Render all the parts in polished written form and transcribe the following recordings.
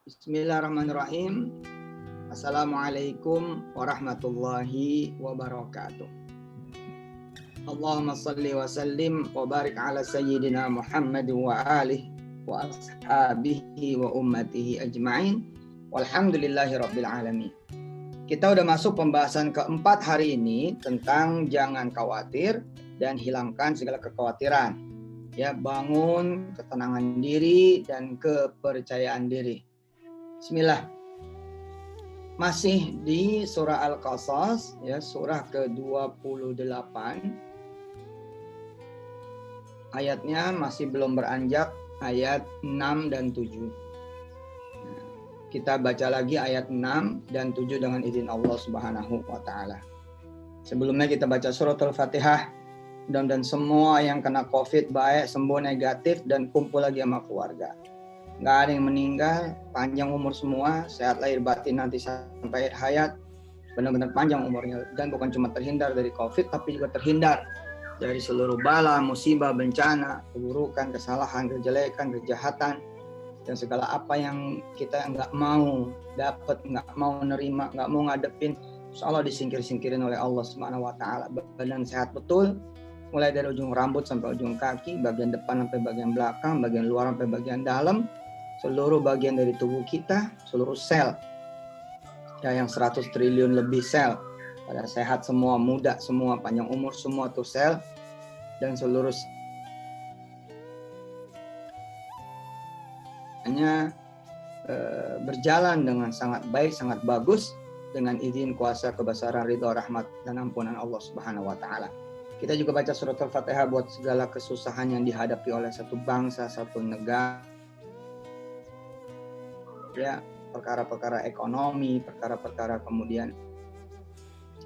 Bismillahirrahmanirrahim. Assalamualaikum warahmatullahi wabarakatuh. Allahumma salli wa sallim wa barik ala sayyidina Muhammad wa alihi wa ashabihi wa ummatihi ajma'in. Walhamdulillahi rabbil alamin. Kita udah masuk pembahasan keempat hari ini tentang jangan khawatir dan hilangkan segala kekhawatiran. Ya, bangun ketenangan diri dan kepercayaan diri. Bismillah. Masih di surah Al-Qasas, ya, surah ke-28. Ayatnya masih belum beranjak ayat 6 dan 7. Kita baca lagi ayat 6 dan 7 dengan izin Allah Subhanahu wa taala. Sebelumnya kita baca suratul Fatihah. Dan semua yang kena COVID baik, sembuh negatif, dan kumpul lagi sama keluarga. Nggak ada yang meninggal, panjang umur semua, sehat lahir batin nanti sampai hayat, benar-benar panjang umurnya. Dan bukan cuma terhindar dari COVID, tapi juga terhindar dari seluruh bala, musibah, bencana, keburukan, kesalahan, kejelekan, kejahatan, dan segala apa yang kita nggak mau dapat, nggak mau nerima, nggak mau ngadepin, insya Allah disingkir-singkirin oleh Allah Subhanahu wa taala. Badan sehat betul, mulai dari ujung rambut sampai ujung kaki, bagian depan sampai bagian belakang, bagian luar sampai bagian dalam, seluruh bagian dari tubuh kita, seluruh sel, ya, yang 100 triliun lebih sel, pada sehat semua, muda semua, panjang umur semua tuh sel, dan seluruh hanya berjalan dengan sangat baik, sangat bagus, dengan izin kuasa kebesaran ridha rahmat dan ampunan Allah Subhanahu wa taala. Kita juga baca surat Al-Fatihah buat segala kesusahan yang dihadapi oleh satu bangsa, satu negara, ya, perkara-perkara ekonomi, perkara-perkara kemudian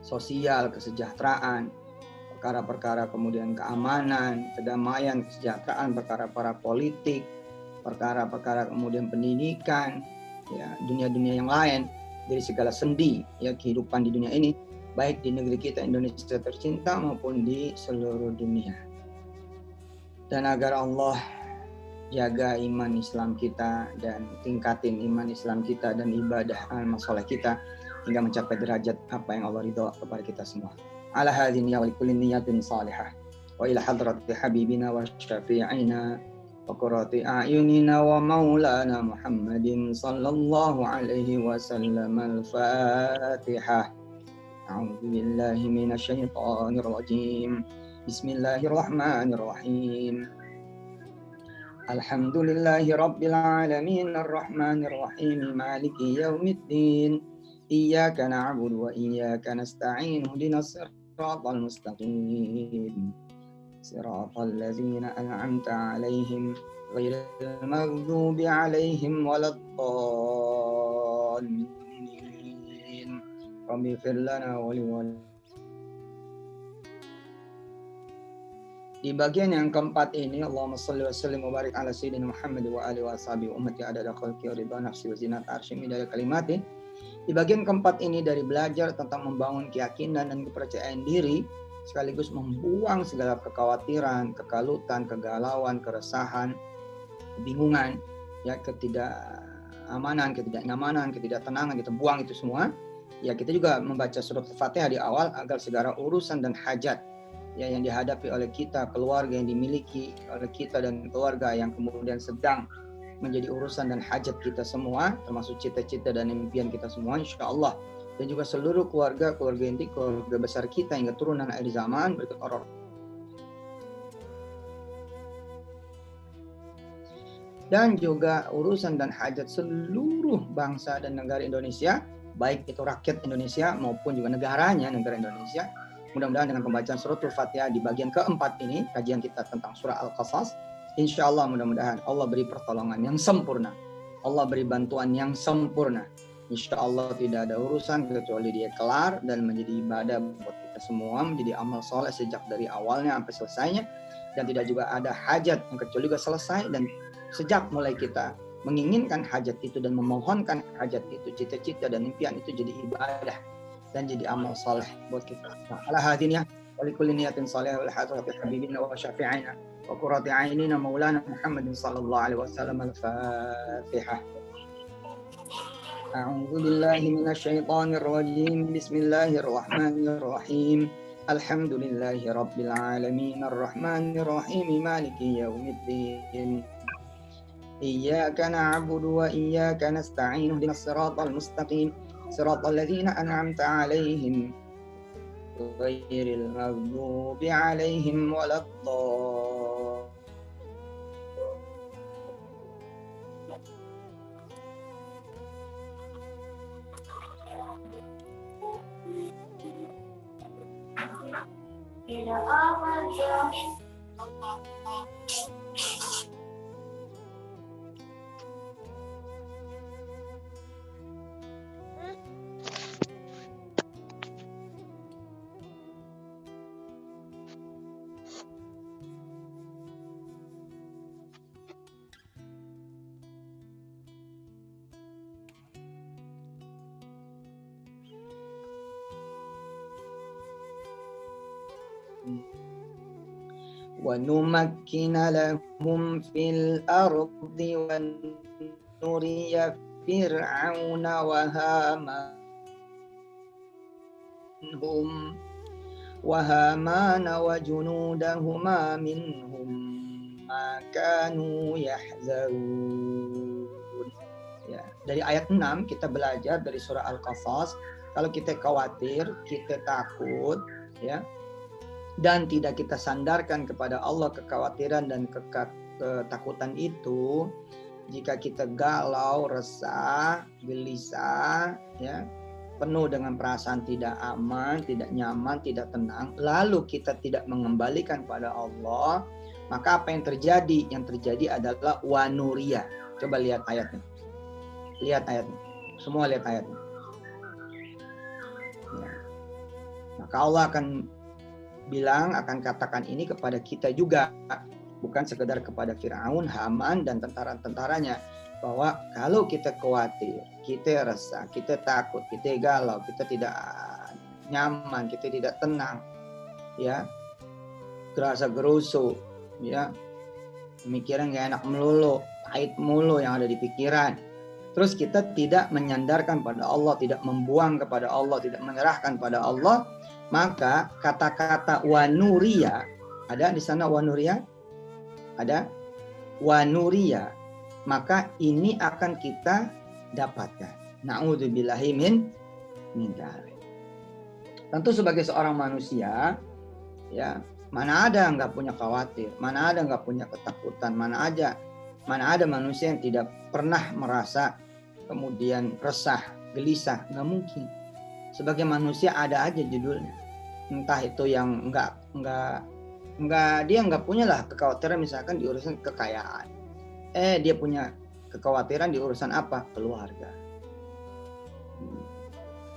sosial, kesejahteraan, perkara-perkara kemudian keamanan, kedamaian, kesejahteraan, perkara-perkara politik, perkara-perkara kemudian pendidikan, ya, dunia-dunia yang lain, dari segala sendi, ya, kehidupan di dunia ini, baik di negeri kita Indonesia tercinta maupun di seluruh dunia. Dan agar Allah jaga iman Islam kita dan tingkatin iman Islam kita dan ibadah amal soleh kita hingga mencapai derajat apa yang Allah ridha kepada kita semua. Ala hadhin ya walikulli niyatin salihah wa ila hadrati habibina wa syafi'ina wa qurrati a'yunina wa maulana Muhammadin sallallahu alaihi wasallam. Al-Fatihah. A'udzu billahi minasy syaithanir rajim. Bismillahirrahmanirrahim. Alhamdulillahi rabbil alamin arrahmanir rahim maliki yaumiddin iyyaka na'budu wa iyyaka nasta'in ihdinas siratal mustaqim siratal ladzina an'amta 'alaihim ghairil maghdubi 'alaihim waladdallin. Rabbi ighfir lana wa Di bagian yang keempat ini, Allahumma salli wa sallim wa barik ala sayyidina Muhammad wa alihi wa sahbihi ummati adada khalqi wa ridha nafsi wa zinat arsy midada kalimati. Di bagian keempat ini dari belajar tentang membangun keyakinan dan kepercayaan diri, sekaligus membuang segala kekhawatiran, kekalutan, kegalauan, keresahan, kebingungan, ya, ketidakamanan, ketidaknyamanan, ketidaktenangan, kita buang itu semua. Ya, kita juga membaca surat Al-Fatihah di awal agar segala urusan dan hajat, ya, yang dihadapi oleh kita, keluarga yang dimiliki oleh kita dan keluarga yang kemudian sedang menjadi urusan dan hajat kita semua, termasuk cita-cita dan impian kita semua, insya Allah, dan juga seluruh keluarga inti, keluarga besar kita hingga turunan akhir zaman berikut orang. Dan juga urusan dan hajat seluruh bangsa dan negara Indonesia, baik itu rakyat Indonesia maupun juga negaranya, negara Indonesia. Mudah-mudahan dengan pembacaan suratul Fatihah di bagian keempat ini, kajian kita tentang surah Al-Qasas, insya Allah mudah-mudahan Allah beri pertolongan yang sempurna, Allah beri bantuan yang sempurna. Insya Allah tidak ada urusan kecuali dia kelar dan menjadi ibadah buat kita semua, menjadi amal soleh sejak dari awalnya sampai selesainya, dan tidak juga ada hajat yang kecuali juga selesai, dan sejak mulai kita menginginkan hajat itu dan memohonkan hajat itu, cita-cita dan impian itu jadi ibadah dan jadi amal saleh buat kita. Ala hadinnya wa likulli niyatin salihah wal hadrati habibina wa syafi'ina wa qurrati a'yunina maulana Muhammadin sallallahu alaihi wasallam. Al-Fatihah. A'udzu billahi minasyaitonir rajim. Bismillahirrahmanirrahim. Alhamdulillahi rabbil alamin arrahmanir rahim maliki yaumiddin. Iyyaka na'budu wa iyyaka nasta'in ihdinas siratal mustaqim siratal ladzina an'amta 'alaihim ghairil maghdubi 'alaihim waladdallin. وَنُمَكِّنَ لَهُمْ فِي الْأَرْضِ وَنُرِيَ فِرْعَوْنَ وَهَامَانَ وَجُنُودَهُمَا مِنْهُمْ مَا كَانُوا يَحْذَرُونَ. Ya, dari ayat 6 kita belajar dari surah Al-Qasas, kalau kita khawatir, kita takut, ya, dan tidak kita sandarkan kepada Allah kekhawatiran dan ketakutan itu, jika kita galau, resah, gelisah, ya, penuh dengan perasaan tidak aman, tidak nyaman, tidak tenang, lalu kita tidak mengembalikan pada Allah, maka apa yang terjadi? Yang terjadi adalah wanuria. Coba lihat ayatnya. Lihat ayatnya. Semua lihat ayatnya. Ya. Maka Allah akan bilang, akan katakan ini kepada kita juga, bukan sekedar kepada Firaun, Haman dan tentara-tentaranya, bahwa kalau kita khawatir, kita resah, kita takut, kita galau, kita tidak nyaman, kita tidak tenang, ya, gerasa gerusu, ya, pemikiran gak enak melulu, pahit mulu yang ada di pikiran, terus kita tidak menyandarkan pada Allah, tidak membuang kepada Allah, tidak menyerahkan pada Allah, maka kata-kata wanuria, ada di sana wanuria? Ada wanuria, maka ini akan kita dapatkan. Na'udzubillahi min dzalik. Tentu sebagai seorang manusia, ya, mana ada nggak punya khawatir, mana ada nggak punya ketakutan, mana ada manusia yang tidak pernah merasa kemudian resah, gelisah, nggak mungkin. Sebagai manusia ada aja judulnya, entah itu yang enggak dia nggak punya lah kekhawatiran misalkan di urusan kekayaan, dia punya kekhawatiran di urusan apa? Keluarga.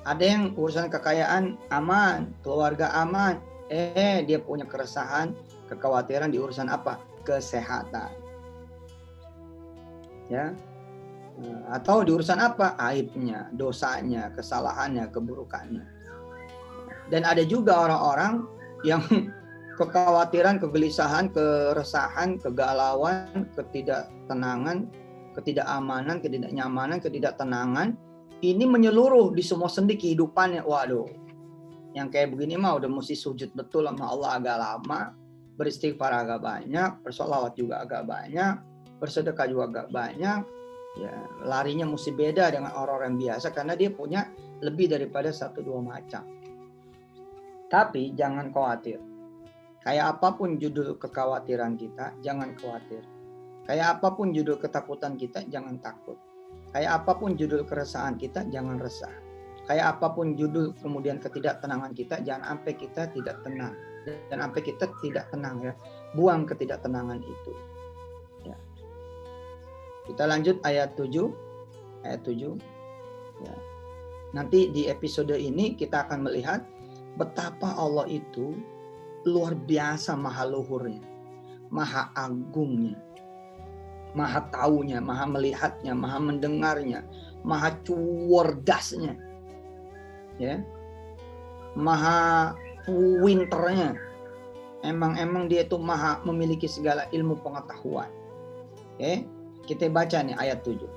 Ada yang urusan kekayaan aman, keluarga aman, dia punya keresahan, kekhawatiran di urusan apa? Kesehatan, ya. Atau di urusan apa? Aibnya, dosanya, kesalahannya, keburukannya. Dan ada juga orang-orang yang kekhawatiran, kegelisahan, keresahan, kegalauan, ketidaktenangan, ketidakamanan, ketidaknyamanan, ketidaktenangan, ini menyeluruh di semua sendi kehidupannya. Waduh, yang kayak begini mah udah mesti sujud betul sama Allah agak lama, beristighfar agak banyak, bersolawat juga agak banyak, bersedekah juga agak banyak. Ya, larinya mesti beda dengan orang-orang biasa karena dia punya lebih daripada 1-2 macam. Tapi jangan khawatir. Kayak apapun judul kekhawatiran kita, jangan khawatir. Kayak apapun judul ketakutan kita, jangan takut. Kayak apapun judul keresahan kita, jangan resah. Kayak apapun judul kemudian ketidaktenangan kita, jangan sampai kita tidak tenang. Dan sampai kita tidak tenang, ya. Buang ketidaktenangan itu. Ya. Kita lanjut ayat 7. Ayat 7. Ya. Nanti di episode ini kita akan melihat betapa Allah itu luar biasa maha luhurnya, maha agungnya, maha taunya, maha melihatnya, maha mendengarnya, maha cerdasnya, ya, maha pinternya. Emang dia itu maha memiliki segala ilmu pengetahuan. Oke, kita baca nih ayat 7.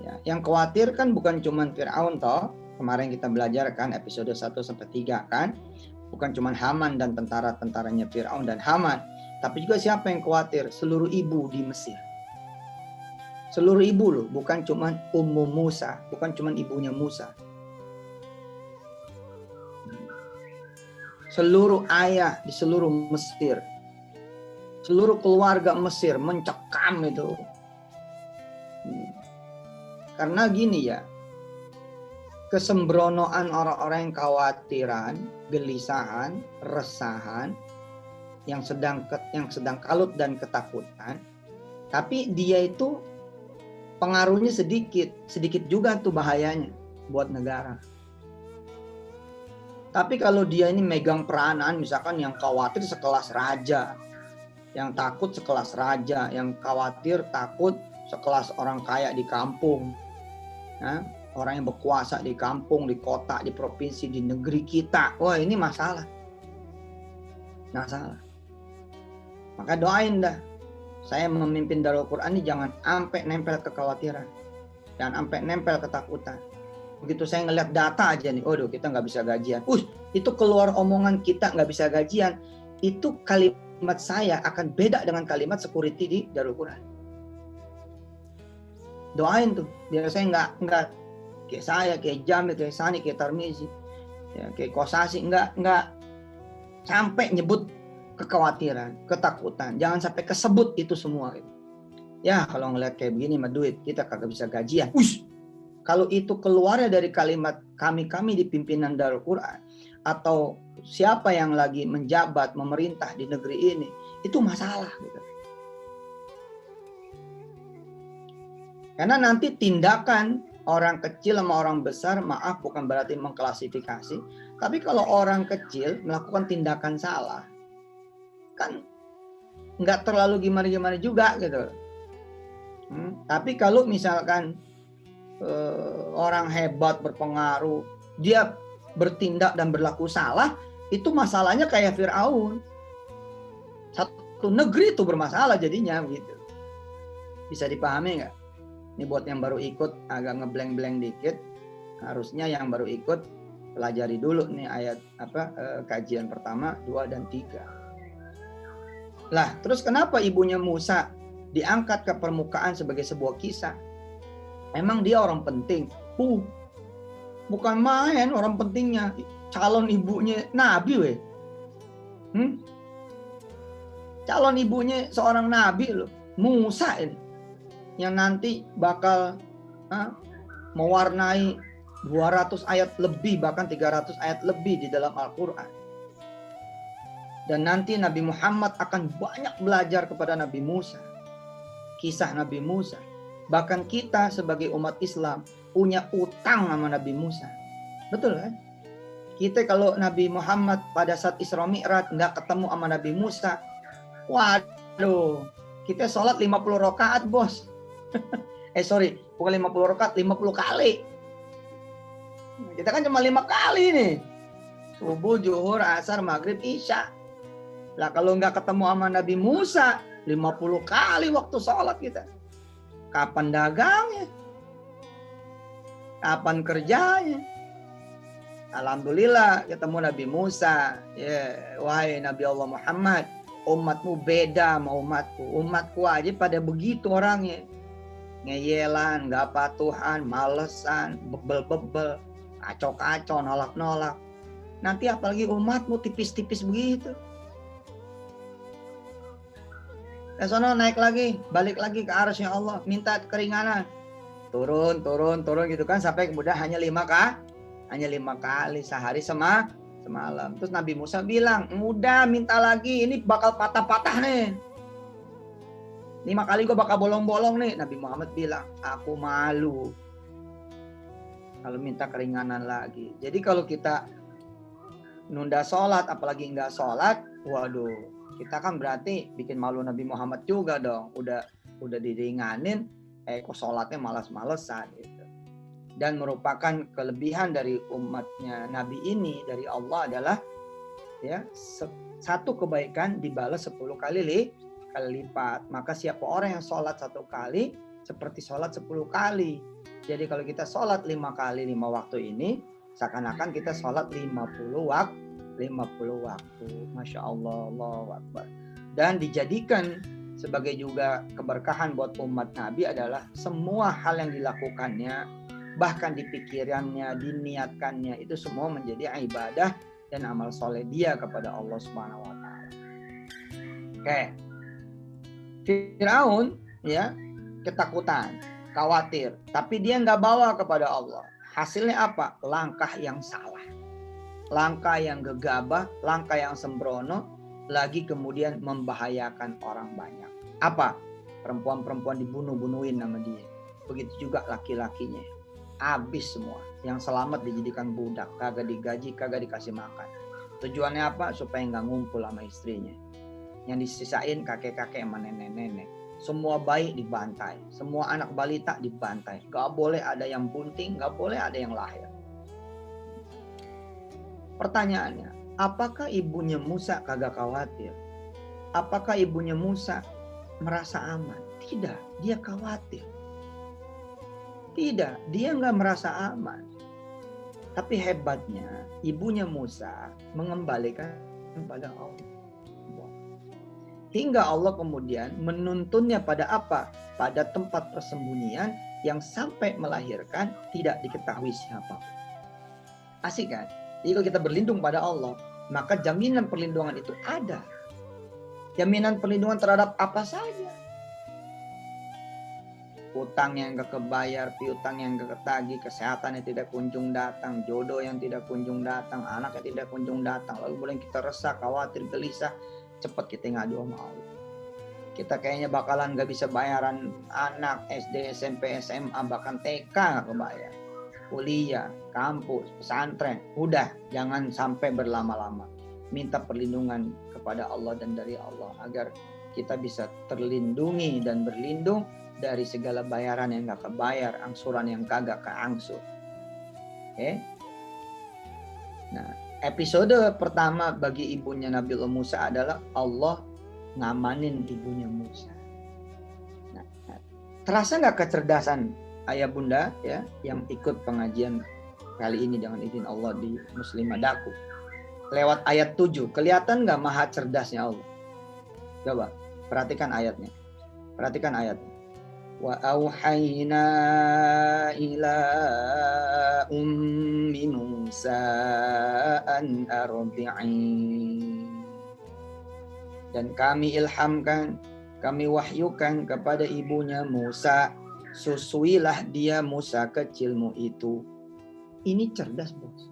Ya, yang khawatir kan bukan cuma Fir'aun toh. Kemarin kita belajar kan episode 1 sampai 3 kan. Bukan cuma Haman dan tentara-tentaranya Fir'aun dan Haman, tapi juga siapa yang khawatir? Seluruh ibu di Mesir. Seluruh ibu loh, bukan cuma Ummu Musa, bukan cuma ibunya Musa. Seluruh ayah di seluruh Mesir. Seluruh keluarga Mesir mencekam itu. Karena gini ya, kesembronoan orang-orang yang khawatiran, gelisahan, resahan, yang sedang kalut dan ketakutan, tapi dia itu pengaruhnya sedikit juga tuh bahayanya buat negara. Tapi kalau dia ini megang peranan, misalkan yang khawatir sekelas raja, yang takut sekelas raja, yang khawatir takut sekelas orang kaya di kampung, nah, orang yang berkuasa di kampung, di kota, di provinsi, di negeri kita. Wah, ini masalah. Masalah. Maka doain dah. Saya memimpin Darul Quran ini jangan sampai nempel kekhawatiran. Jangan sampai nempel ketakutan. Begitu saya ngeliat data aja nih, waduh kita nggak bisa gajian. Itu keluar omongan kita nggak bisa gajian. Itu kalimat saya akan beda dengan kalimat security di Darul Quran. Doain tuh, biar saya nggak kayak saya, kayak Jamil, kayak Sani, kayak Tarmizi, ya, kayak Kosasi, nggak sampai nyebut kekhawatiran, ketakutan, jangan sampai kesebut itu semua. Ya kalau ngeliat kayak begini mah duit kita kagak bisa gajian. Kalau itu keluarnya dari kalimat kami di pimpinan Darul Quran atau siapa yang lagi menjabat memerintah di negeri ini, itu masalah gitu. Karena nanti tindakan orang kecil sama orang besar, maaf bukan berarti mengklasifikasi, tapi kalau orang kecil melakukan tindakan salah, kan nggak terlalu gimana-gimana juga gitu. Tapi kalau misalkan orang hebat berpengaruh, dia bertindak dan berlaku salah, itu masalahnya kayak Fir'aun. Satu negeri itu bermasalah jadinya gitu. Bisa dipahami nggak? Ini buat yang baru ikut agak ngeblank-blank dikit, harusnya yang baru ikut pelajari dulu nih ayat kajian pertama, 2 dan 3. Lah, terus kenapa ibunya Musa diangkat ke permukaan sebagai sebuah kisah? Emang dia orang penting? Bukan main orang pentingnya. Calon ibunya Nabi weh. Calon ibunya seorang Nabi loh. Musa ini. Yang nanti bakal mewarnai 200 ayat lebih, bahkan 300 ayat lebih di dalam Al-Quran. Dan nanti Nabi Muhammad akan banyak belajar kepada Nabi Musa. Kisah Nabi Musa. Bahkan kita sebagai umat Islam punya utang sama Nabi Musa. Betul kan? Kita kalau Nabi Muhammad pada saat Isra Mi'raj nggak ketemu sama Nabi Musa, waduh, kita sholat 50 rakaat bos. Bukan 50 rakaat, 50 kali. Kita kan cuma 5 kali nih. Subuh, zuhur, asar, maghrib, isya. Lah kalau nggak ketemu sama Nabi Musa, 50 kali waktu sholat kita. Kapan dagangnya? Kapan kerjanya? Alhamdulillah ketemu Nabi Musa. Wahai Nabi Allah Muhammad, umatmu beda sama umatku. Umatku aja pada begitu orangnya. Ngeyelan, gak patuhan, malesan, bebel-bebel, kacau-kacau, nolak-nolak. Nanti apalagi umatmu tipis-tipis begitu. Sono naik lagi, balik lagi ke arsy Allah, minta keringanan. Turun gitu kan sampai kemudian hanya 5 kali sehari semalam. Terus Nabi Musa bilang, "Udah minta lagi, ini bakal patah-patah nih. 5 kali gue bakal bolong-bolong nih." Nabi Muhammad bilang, "Aku malu kalau minta keringanan lagi." Jadi kalau kita nunda sholat, apalagi nggak sholat, waduh, kita kan berarti bikin malu Nabi Muhammad juga dong. Udah diringanin, kok sholatnya malas-malesan gitu. Dan merupakan kelebihan dari umatnya Nabi ini dari Allah adalah ya satu kebaikan dibalas 10 kali lipat. Maka siapa orang yang sholat 1 kali, seperti sholat 10 kali. Jadi kalau kita sholat 5 kali 5 waktu ini, seakan-akan kita sholat 50 waktu. Masya Allah, Allahu Akbar. Dan dijadikan sebagai juga keberkahan buat umat Nabi adalah semua hal yang dilakukannya, bahkan dipikirannya, diniatkannya, itu semua menjadi ibadah dan amal soleh dia kepada Allah Subhanahu wa Ta'ala. Oke. Firaun ya ketakutan, khawatir, tapi dia nggak bawa kepada Allah. Hasilnya apa? Langkah yang salah, langkah yang gegabah, langkah yang sembrono, lagi kemudian membahayakan orang banyak. Apa? Perempuan-perempuan dibunuh-bunuhin sama dia. Begitu juga laki-lakinya. Habis semua. Yang selamat dijadikan budak, kagak digaji, kagak dikasih makan. Tujuannya apa? Supaya nggak ngumpul sama istrinya. Yang disisain kakek-kakek sama nenek-nenek. Semua bayi dibantai, semua anak balita dibantai. Gak boleh ada yang bunting, gak boleh ada yang lahir. Pertanyaannya, apakah ibunya Musa kagak khawatir? Apakah ibunya Musa merasa aman? Tidak, dia khawatir. Tidak, dia nggak merasa aman. Tapi hebatnya, ibunya Musa mengembalikan kepada Allah. Hingga Allah kemudian menuntunnya pada apa? Pada tempat persembunyian yang sampai melahirkan tidak diketahui siapa. Asik kan? Jadi kalau kita berlindung pada Allah, maka jaminan perlindungan itu ada. Jaminan perlindungan terhadap apa saja. Utang yang gak kebayar, piutang yang gak ketagih, kesehatan yang tidak kunjung datang, jodoh yang tidak kunjung datang, anak yang tidak kunjung datang. Lalu boleh kita resah, khawatir, gelisah. Cepat kita ngadu sama Allah. Kita kayaknya bakalan gak bisa bayaran anak SD, SMP, SMA, bahkan TK gak kebayar. Kuliah, kampus, pesantren. Udah, jangan sampai berlama-lama. Minta perlindungan kepada Allah dan dari Allah. Agar kita bisa terlindungi dan berlindung dari segala bayaran yang gak kebayar, angsuran yang kagak keangsur. Oke? Nah, episode pertama bagi ibunya Nabi Musa adalah Allah ngamanin ibunya Musa. Nah, terasa nggak kecerdasan ayah bunda ya yang ikut pengajian kali ini dengan izin Allah di Muslimah Daku? Lewat ayat 7, kelihatan nggak maha cerdasnya Allah? Coba perhatikan ayatnya. Perhatikan ayatnya. Wa auhayna ila ummi Musa an arbi'i. Dan kami ilhamkan, kami wahyukan kepada ibunya Musa, susuilah dia Musa kecilmu itu. Ini cerdas, bos.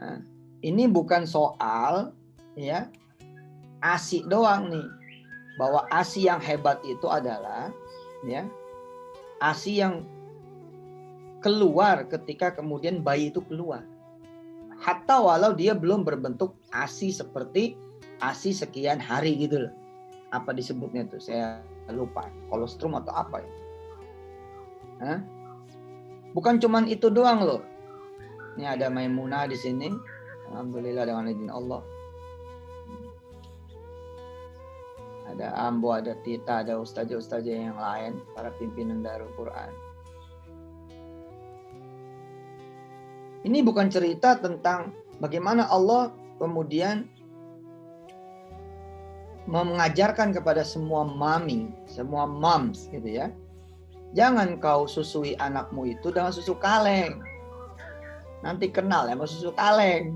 Nah, ini bukan soal ya ASI doang nih. Bahwa ASI yang hebat itu adalah ya ASI yang keluar ketika kemudian bayi itu keluar. Hatta walau dia belum berbentuk ASI seperti ASI sekian hari gitu loh. Apa disebutnya tuh? Saya lupa. Kolostrum atau apa ya? Hah? Bukan cuman itu doang loh. Ini ada Maimunah di sini. Alhamdulillah dengan izin Allah. Ada Ambo, ada Tita, ada ustazah-ustazah yang lain, para pimpinan Darul Quran. Ini bukan cerita tentang bagaimana Allah kemudian mengajarkan kepada semua mami, semua moms gitu ya. Jangan kau susui anakmu itu dengan susu kaleng. Nanti kenal ya sama susu kaleng.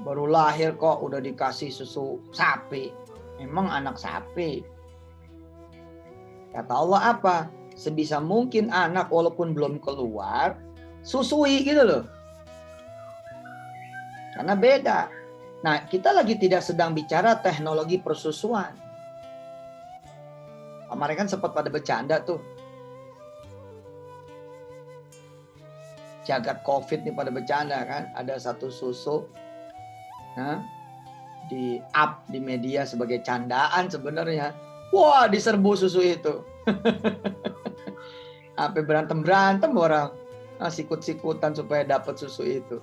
Baru lahir kok udah dikasih susu sapi. Emang anak sapi. Kata Allah apa? Sebisa mungkin anak walaupun belum keluar, susui gitu loh. Karena beda. Nah, kita lagi tidak sedang bicara teknologi persusuan. Kemarin kan sempat pada bercanda tuh. Jagat COVID nih pada bercanda kan. Ada satu susu di up di media sebagai candaan sebenarnya. Wah, diserbu susu itu. Sampai berantem orang. Sikut-sikutan supaya dapat susu itu.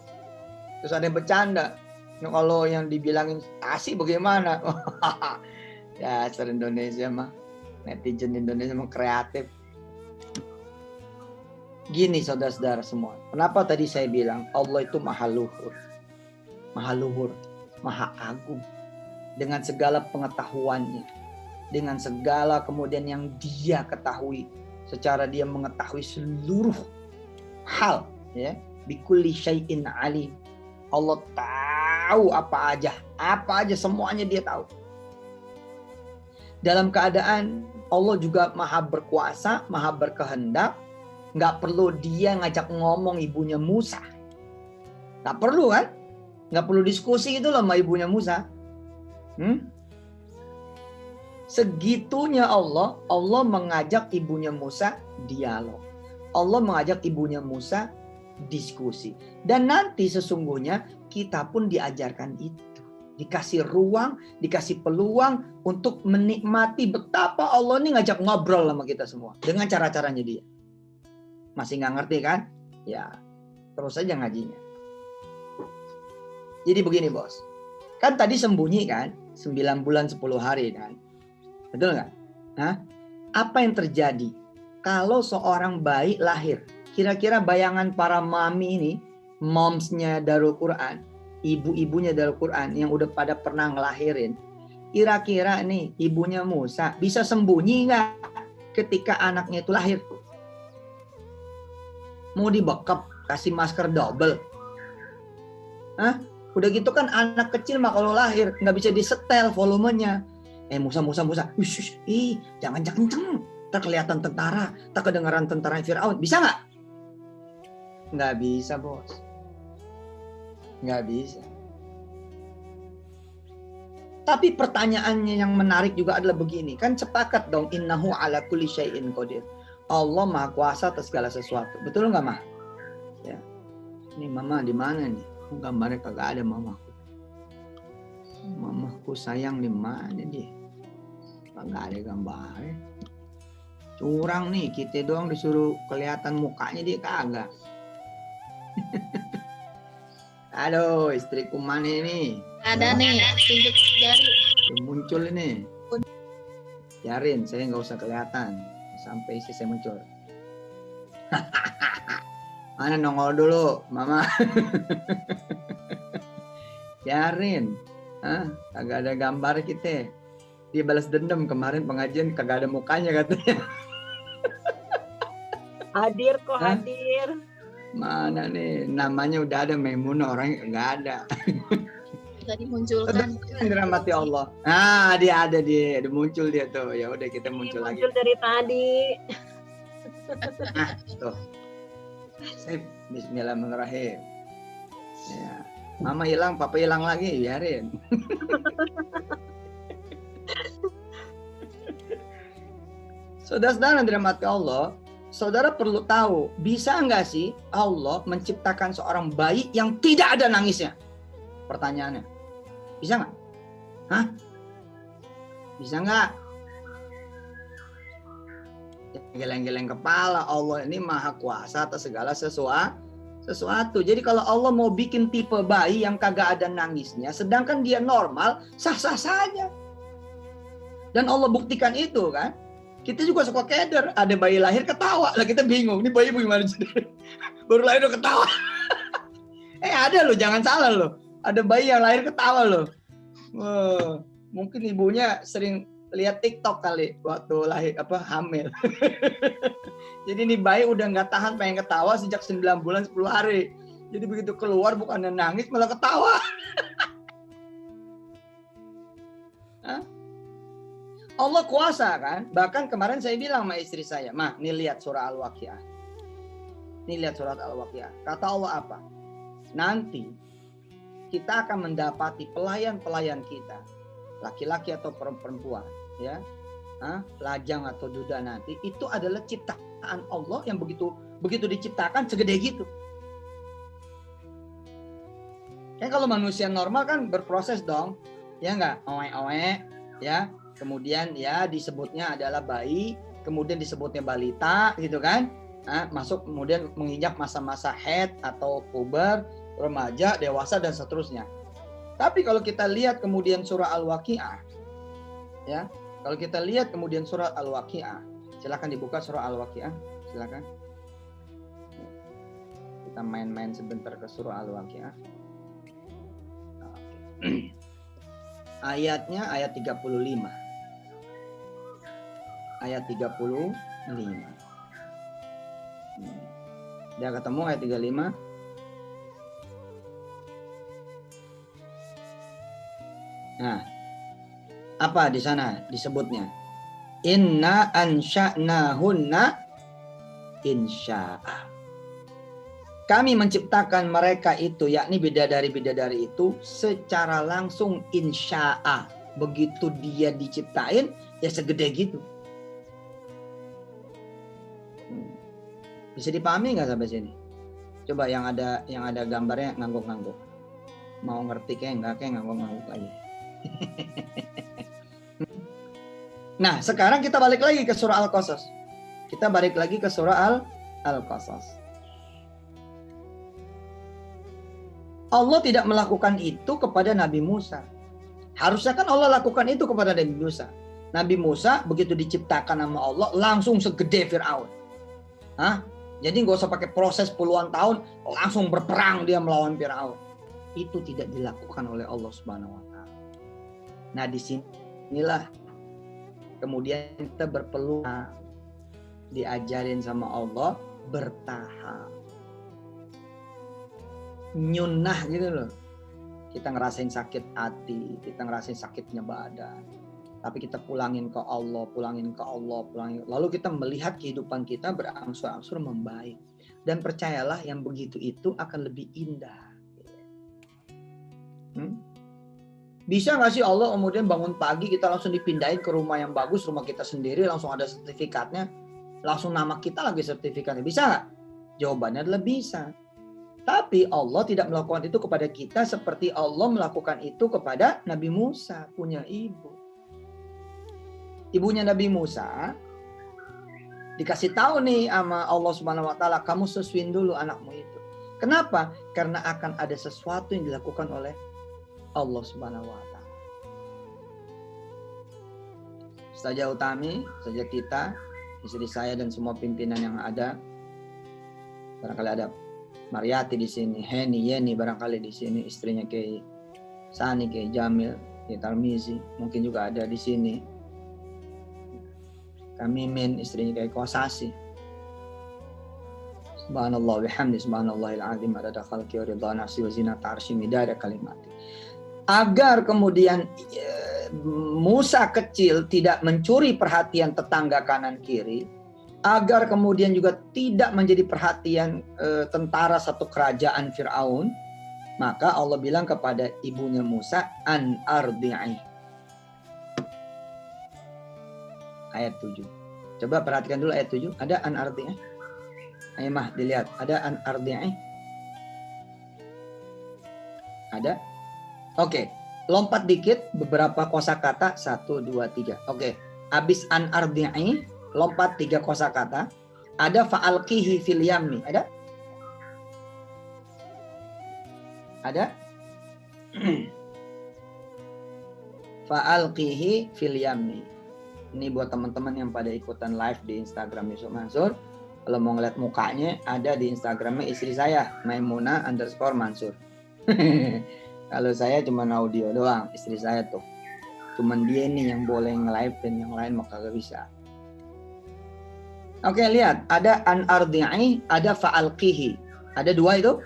Terus ada yang bercanda. Kalau yang dibilangin ASI bagaimana? Ya, Indonesia mah. Netizen Indonesia mah kreatif. Gini saudara-saudara semua. Kenapa tadi saya bilang Allah itu maha luhur. Maha luhur. Maha agung. Dengan segala pengetahuannya. Dengan segala kemudian yang dia ketahui. Secara dia mengetahui seluruh hal. Ya. Bikulli syai'in alim. Allah tahu apa aja semuanya dia tahu. Dalam keadaan Allah juga maha berkuasa, maha berkehendak, nggak perlu dia ngajak ngomong ibunya Musa, nggak perlu kan, nggak perlu diskusi gitu loh sama ibunya Musa. Segitunya Allah mengajak ibunya Musa dialog, Allah mengajak ibunya Musa diskusi. Dan nanti sesungguhnya kita pun diajarkan itu. Dikasih ruang, dikasih peluang untuk menikmati betapa Allah ini ngajak ngobrol sama kita semua. Dengan cara-caranya dia. Masih nggak ngerti kan? Ya, terus aja ngajinya. Jadi begini bos. Kan tadi sembunyi kan? 9 bulan 10 hari kan? Betul nggak? Hah? Apa yang terjadi kalau seorang bayi lahir? Kira-kira bayangan para mami ini, momsnya Darul Quran, ibu-ibunya Darul Quran yang udah pada pernah ngelahirin, kira-kira nih ibunya Musa bisa sembunyi nggak ketika anaknya itu lahir? Mau dibekap, kasih masker double? Hah? Udah gitu kan anak kecil mah kalau lahir nggak bisa disetel volumenya. Musa, jangan kenceng, tak kelihatan tentara, tak kedengaran tentara Firaun, bisa nggak? Nggak bisa bos. Nggak bisa. Tapi pertanyaannya yang menarik juga adalah begini. Kan sepakat dong. Innahu ala kulli syai'in qadir. Allah maha kuasa atas segala sesuatu. Betul nggak mah? Ya. Ini mama di mana nih? Gambarnya kagak ada mamaku. Mamaku sayang di mana dia? Kagak ada gambarnya. Curang nih. Kita doang disuruh kelihatan mukanya, dia kagak. Aduh, istriku mana ini? Ada nih, tunjuk jari. Muncul ini. Biarin, saya nggak usah kelihatan sampai istri saya muncul. Mana nongol dulu, mama. Biarin. Kagak ada gambar kita. Dia balas dendam kemarin pengajian kagak ada mukanya katanya. Hadir kok, hadir. Mana nih, namanya udah ada, Maimunah orangnya nggak ada. Tadi munculkan. Dirahmati Allah. Nah, dia ada, dia muncul dia tuh. Ya udah kita muncul lagi. Muncul dari tadi. Tuh. Sip. Bismillahirrahmanirrahim. Ya. Mama hilang, papa hilang lagi, biarin. Saudara-saudara yang dirahmati Allah, saudara perlu tahu, bisa nggak sih Allah menciptakan seorang bayi yang tidak ada nangisnya? Pertanyaannya, bisa nggak? Hah? Bisa nggak? Geleng-geleng kepala, Allah ini maha kuasa atas segala sesuatu. Jadi kalau Allah mau bikin tipe bayi yang kagak ada nangisnya, sedangkan dia normal, sah-sah saja. Dan Allah buktikan itu kan. Kita juga suka keder, ada bayi lahir ketawa, lah kita bingung, ini bayi bagaimana sih? Baru lahir udah ketawa. Ada loh, jangan salah loh. Ada bayi yang lahir ketawa loh. Mungkin ibunya sering lihat TikTok kali waktu lahir hamil. Jadi ini bayi udah nggak tahan pengen ketawa sejak 9 bulan 10 hari. Jadi begitu keluar bukannya nangis malah ketawa. Allah kuasa kan. Bahkan kemarin saya bilang sama istri saya, "Ma, nih lihat surah Al-Waqiah. Nih lihat surat Al-Waqiah. Kata Allah apa? Nanti kita akan mendapati pelayan-pelayan kita, laki-laki atau perempuan, ya, lajang atau duda nanti, itu adalah ciptaan Allah yang begitu diciptakan segede gitu. Kan kalau manusia normal kan berproses dong, ya nggak, owe-owe, ya. Kemudian ya disebutnya adalah bayi, kemudian disebutnya balita gitu kan. Masuk kemudian menginjak masa-masa haid atau puber, remaja, dewasa dan seterusnya. Tapi kalau kita lihat kemudian surah Al-Waqiah Ya, kalau kita lihat kemudian surat Al-Waqi'ah, silakan dibuka surah Al-Waqi'ah, silakan. Kita main-main sebentar ke surah Al-Waqi'ah. Ayatnya ayat 35. Ayat 35. Udah ketemu ayat 35? Nah, apa di sana disebutnya? Inna ansha'nahunna insya'a. Kami menciptakan mereka itu, yakni bidadari-bidadari itu secara langsung insya'a. Begitu dia diciptain, ya segede gitu. Bisa dipahami nggak sampai sini? Coba yang ada gambarnya ngangguk-ngangguk. Mau ngerti kayak nggak kayak ngangguk-ngangguk aja. Nah, sekarang kita balik lagi ke surah Al-Qasas. Kita balik lagi ke surah Al-Qasas. Allah tidak melakukan itu kepada Nabi Musa. Harusnya kan Allah lakukan itu kepada Nabi Musa. Nabi Musa begitu diciptakan sama Allah langsung segede Fir'aun. Hah? Jadi nggak usah pakai proses puluhan tahun, langsung berperang dia melawan Fir'aun. Itu tidak dilakukan oleh Allah Subhanahu wa taala. Nah, di sinilah kemudian kita berpeluang diajarin sama Allah bertahap. Nyunnah gitu loh. Kita ngerasain sakit hati, kita ngerasain sakitnya badan. Tapi kita pulangin ke Allah, pulangin. Lalu kita melihat kehidupan kita berangsur-angsur membaik. Dan percayalah yang begitu itu akan lebih indah. Bisa nggak sih Allah kemudian bangun pagi kita langsung dipindahin ke rumah yang bagus, rumah kita sendiri, langsung ada sertifikatnya, langsung nama kita lagi sertifikatnya. Bisa nggak? Jawabannya adalah bisa. Tapi Allah tidak melakukan itu kepada kita seperti Allah melakukan itu kepada Nabi Musa, punya ibu. Ibunya Nabi Musa dikasih tahu nih sama Allah Subhanahu wa taala, kamu susuin dulu anakmu itu. Kenapa? Karena akan ada sesuatu yang dilakukan oleh Allah Subhanahu wa taala. Ustazah Utami, saja kita, istri saya dan semua pimpinan yang ada, barangkali ada Mariati di sini, Yeni barangkali di sini, istrinya Kiai Sani, Kiai Jamil, Kiai Tarmizi, mungkin juga ada di sini. Kami Min, istrinya Kiai Kosasi. Subhanallah bihamdi, subhanallahil azim, adada khalqi wa ridha nafsi wa zinata arsy midada kalimati. Agar kemudian Musa kecil tidak mencuri perhatian tetangga kanan kiri, agar kemudian juga tidak menjadi perhatian tentara satu kerajaan Fir'aun, maka Allah bilang kepada ibunya Musa, an ardi'i. Ayat 7. Coba perhatikan dulu ayat 7. Ada an ardi'i? Ayo mah dilihat. Ada an ardi'i? Ada? Oke. Lompat dikit beberapa kosakata. 1, 2, 3. Oke. Habis an ardi'i, lompat 3 kosakata. Ada fa'alqihi fil yammi. Ada? Ada? Fa'alqihi fil yammi. Ini buat teman-teman yang pada ikutan live di Instagram Yusuf Mansur. Kalau mau ngeliat mukanya, ada di Instagramnya istri saya, Maimuna_Mansur. Kalau saya cuma audio doang, istri saya tuh. Cuman dia nih yang boleh nge-live dan yang lain maka gak bisa. Oke, lihat. Ada an ardi'i, ada fa'alqihi. Ada 2 itu?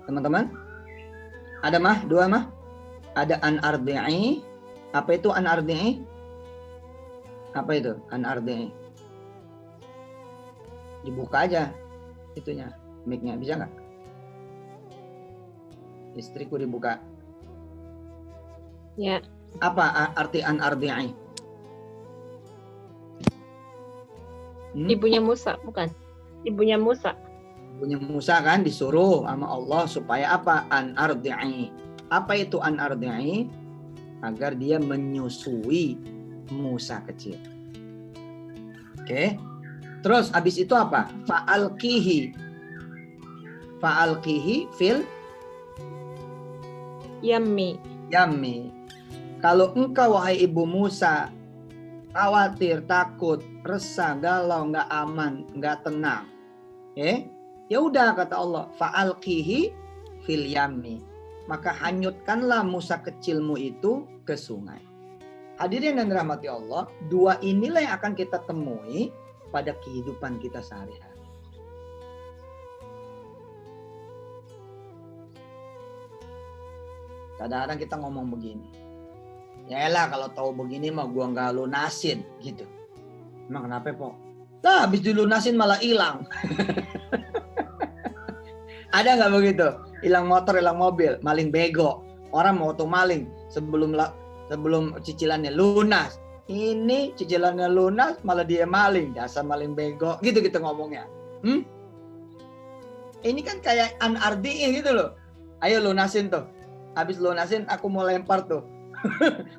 Teman-teman? Ada mah? 2 mah? Ada an ardi'i. Apa itu an ardi'i? Apa itu an ardi'i? Dibuka aja itunya, mic-nya. Bisa nggak? Istriku dibuka. Ya. Apa arti an ardi'i? Ibunya Musa, bukan? Ibunya Musa. Ibunya Musa kan disuruh sama Allah supaya apa? An ardi'i. Apa itu an ardi'i? Agar dia menyusui Musa kecil. Oke. Terus habis itu apa? Fa'alqihi. Fa'alqihi fil Yammi. yammi. Kalau engkau wahai ibu Musa khawatir, takut, resah, galau, nggak aman, nggak tenang, ya udah kata Allah, fa'alqihi fil yammi, maka hanyutkanlah Musa kecilmu itu ke sungai. Hadirin dan dirahmati Allah, dua inilah yang akan kita temui pada kehidupan kita sehari-hari. Kadang-kadang kita ngomong begini, ya elah kalau tahu begini mah gua nggak lunasin gitu. Emang kenapa Pok? Nah habis dilunasin malah hilang. Ada nggak begitu? Hilang motor, hilang mobil, maling bego. Orang mau tuh maling sebelum cicilannya lunas. Ini cicilannya lunas malah dia maling, dasar maling bego. Gitu kita ngomongnya. Ini kan kayak unardi gitu loh. Ayo lunasin tuh. Habis lunasin aku mau lempar tuh.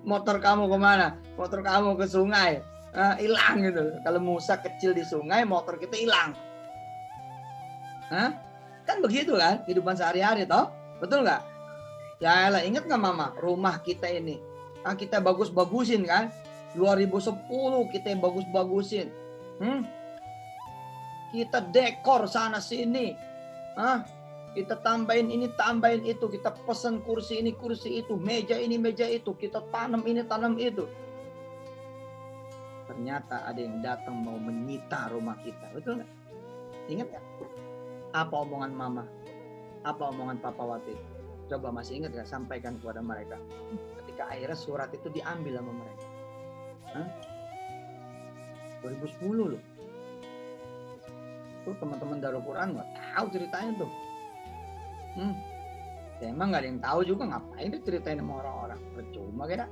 Motor kamu kemana? Motor kamu ke sungai. Hilang gitu. Kalau Musa kecil di sungai, motor kita hilang. Kan begitu kan kehidupan sehari-hari toh? Betul nggak? Ya elah, ingat nggak Mama? Rumah kita ini kita bagus-bagusin kan? 2010 kita bagus-bagusin. Kita dekor sana sini. Kita tambahin ini, tambahin itu, kita pesan kursi ini, kursi itu, meja ini, meja itu, kita tanam ini, tanam itu. Ternyata ada yang datang mau menyita rumah kita, betul nggak? Ingat nggak? Apa omongan Mama? Apa omongan Papa waktu itu? Coba masih ingat nggak? Sampaikan kepada mereka. Ketika akhirnya surat itu diambil sama mereka. 2010 loh. Tuh teman-teman Darul Quran nggak tahu ceritanya tuh. Ya emang gak ada yang tahu juga, ngapain tuh ceritain sama orang-orang, percuma kira.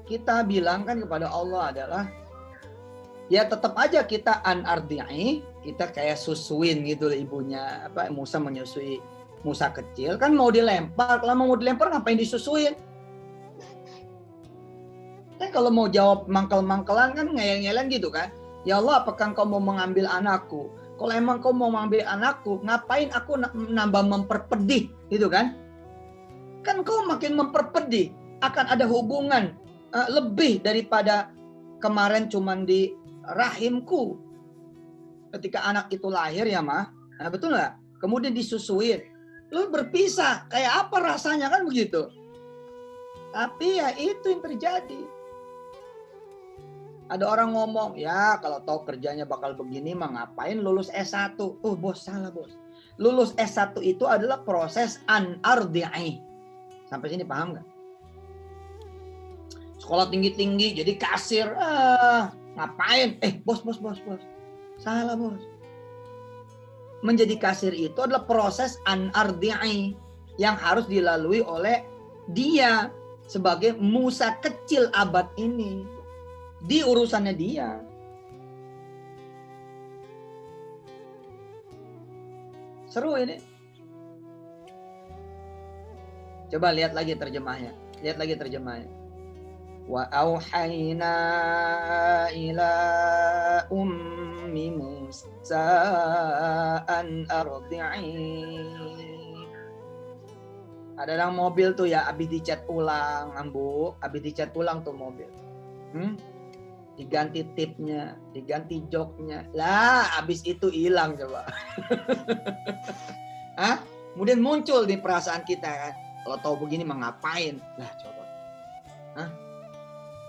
Kita bilang kan kepada Allah adalah ya tetap aja kita anardi'i, kita kayak susuin gitu ibunya Musa menyusui Musa kecil kan mau dilempar, kalau mau dilempar ngapain disusuin? Kan kalau mau jawab mangkel-mangkelan kan ngeyel-ngeyelan gitu kan. Ya Allah, apakah engkau mau mengambil anakku? Kalau emang kau mau mengambil anakku, ngapain aku nambah memperpedih, gitu kan? Kan kau makin memperpedih, akan ada hubungan lebih daripada kemarin cuman di rahimku. Ketika anak itu lahir ya mah, betul nggak? Kemudian disusuin, lu berpisah, kayak apa rasanya kan begitu? Tapi ya itu yang terjadi. Ada orang ngomong, ya kalau tahu kerjanya bakal begini mah ngapain lulus S1? Oh bos, salah bos. Lulus S1 itu adalah proses anardi'i. Sampai sini paham nggak? Sekolah tinggi-tinggi jadi kasir. Ngapain? Bos. Salah bos. Menjadi kasir itu adalah proses anardi'i yang harus dilalui oleh dia sebagai Musa kecil abad ini. Di urusannya dia. Seru ini. Coba lihat lagi terjemahnya. Wa auhayna ila ummi Musa an ardi'i. Ada yang mobil tuh ya, abis dicat ulang, Ambu. Abis dicat ulang tuh mobil. Diganti tipnya, diganti joknya. Lah, abis itu hilang coba. Kemudian muncul di perasaan kita kan. Kalau tahu begini mah ngapain? Lah coba.